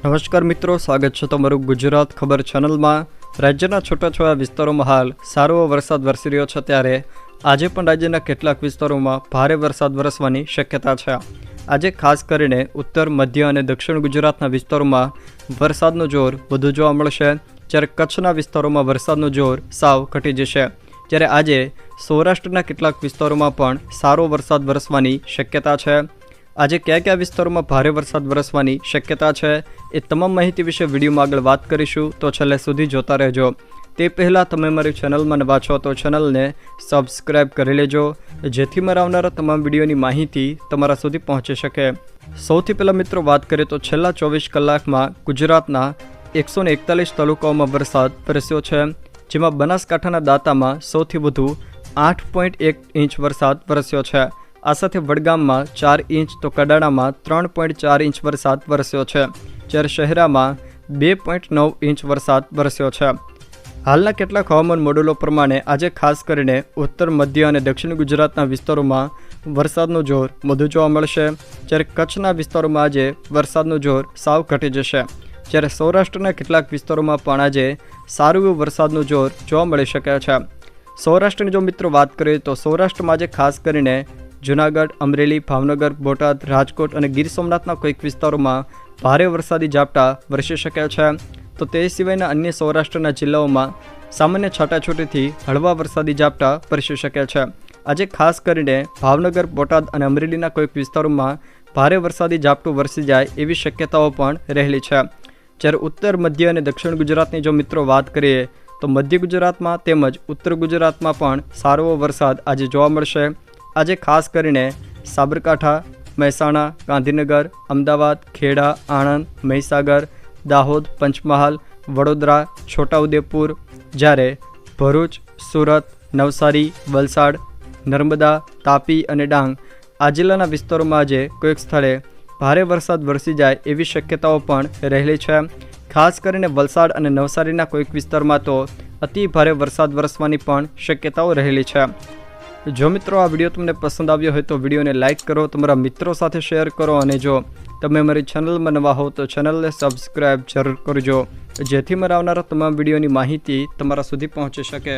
નમસ્કાર મિત્રો, સ્વાગત છે તમારું ગુજરાત ખબર ચેનલમાં। રાજ્યના છૂટાછવાયા વિસ્તારોમાં હાલ સારો વરસાદ વરસી રહ્યો છે, ત્યારે આજે પણ રાજ્યના કેટલાક વિસ્તારોમાં ભારે વરસાદ વરસવાની શક્યતા છે। આજે ખાસ કરીને ઉત્તર, મધ્ય અને દક્ષિણ ગુજરાતના વિસ્તારોમાં વરસાદનું જોર વધુ જોવા મળશે, જ્યારે કચ્છના વિસ્તારોમાં વરસાદનું જોર સાવ ઘટી જશે। જ્યારે આજે સૌરાષ્ટ્રના કેટલાક વિસ્તારોમાં પણ સારો વરસાદ વરસવાની શક્યતા છે। આજે કયા કયા વિસ્તારોમાં ભારે વરસાદ વરસવાની શક્યતા છે એ તમામ માહિતી વિશે વિડીયોમાં આગળ વાત કરીશું, તો છેલ્લે સુધી જોતા રહેજો। તે પહેલાં તમે મારી ચેનલમાં નવા છો તો ચેનલને સબસ્ક્રાઈબ કરી લેજો, જેથી મારા આવનારા તમામ વિડીયોની માહિતી તમારા સુધી પહોંચી શકે। સૌથી પહેલાં મિત્રો વાત કરીએ તો છેલ્લા 24 કલાકમાં ગુજરાતના 141 તાલુકાઓમાં વરસાદ વરસ્યો છે, જેમાં બનાસકાંઠાના દાંતામાં સૌથી વધુ 8.1 ઇંચ વરસાદ વરસ્યો છે। આ સાથે વડગામમાં 4 ઇંચ તો કડાણામાં 3.4 ઇંચ વરસાદ વરસ્યો છે, જ્યારે શહેરામાં 2.9 ઇંચ વરસાદ વરસ્યો છે। હાલના કેટલાક હવામાન મોડેલો પ્રમાણે આજે ખાસ કરીને ઉત્તર, મધ્ય અને દક્ષિણ ગુજરાતના વિસ્તારોમાં વરસાદનું જોર વધુ જોવા મળશે, જ્યારે કચ્છના વિસ્તારોમાં આજે વરસાદનું જોર સાવ ઘટી જશે, જ્યારે સૌરાષ્ટ્રના કેટલાક વિસ્તારોમાં પણ આજે સારું એવું વરસાદનું જોર જોવા મળી શકે છે। સૌરાષ્ટ્રની જો મિત્રો વાત કરીએ તો સૌરાષ્ટ્રમાં આજે ખાસ કરીને જૂનાગઢ, અમરેલી, ભાવનગર, બોટાદ, રાજકોટ અને ગીર સોમનાથના કોઈક વિસ્તારોમાં ભારે વરસાદી ઝાપટા વરસી શકે છે, તો તે સિવાયના અન્ય સૌરાષ્ટ્રના જિલ્લાઓમાં સામાન્ય છાંટાછૂટીથી હળવા વરસાદી ઝાપટા વરસી શકે છે। આજે ખાસ કરીને ભાવનગર, બોટાદ અને અમરેલીના કોઈક વિસ્તારોમાં ભારે વરસાદી ઝાપટું વરસી જાય એવી શક્યતાઓ પણ રહેલી છે, જ્યારે ઉત્તર, મધ્ય અને દક્ષિણ ગુજરાતની જો મિત્રો વાત કરીએ તો મધ્ય ગુજરાતમાં તેમજ ઉત્તર ગુજરાતમાં પણ સારો વરસાદ આજે જોવા મળશે। આજે ખાસ કરીને સાબરકાંઠા, મહેસાણા, ગાંધીનગર, અમદાવાદ, ખેડા, આણંદ, મહીસાગર, દાહોદ, પંચમહાલ, વડોદરા, છોટાઉદેપુર, જ્યારે ભરૂચ, સુરત, નવસારી, વલસાડ, નર્મદા, તાપી અને ડાંગ આ જિલ્લાના વિસ્તારોમાં આજે કોઈક સ્થળે ભારે વરસાદ વરસી જાય એવી શક્યતાઓ પણ રહેલી છે। ખાસ કરીને વલસાડ અને નવસારીના કોઈક વિસ્તારમાં તો અતિ ભારે વરસાદ વરસવાની પણ શક્યતાઓ રહેલી છે। જો મિત્રો આ વિડીયો તમને પસંદ આવ્યો હોય તો વિડીયોને લાઇક કરો, તમારા મિત્રો સાથે શેર કરો, અને જો તમે મારી ચેનલમાં નવા હો તો ચેનલને સબસ્ક્રાઈબ જરૂર કરજો, જેથી મારા આવનારા તમામ વિડીયોની માહિતી તમારા સુધી પહોંચી શકે।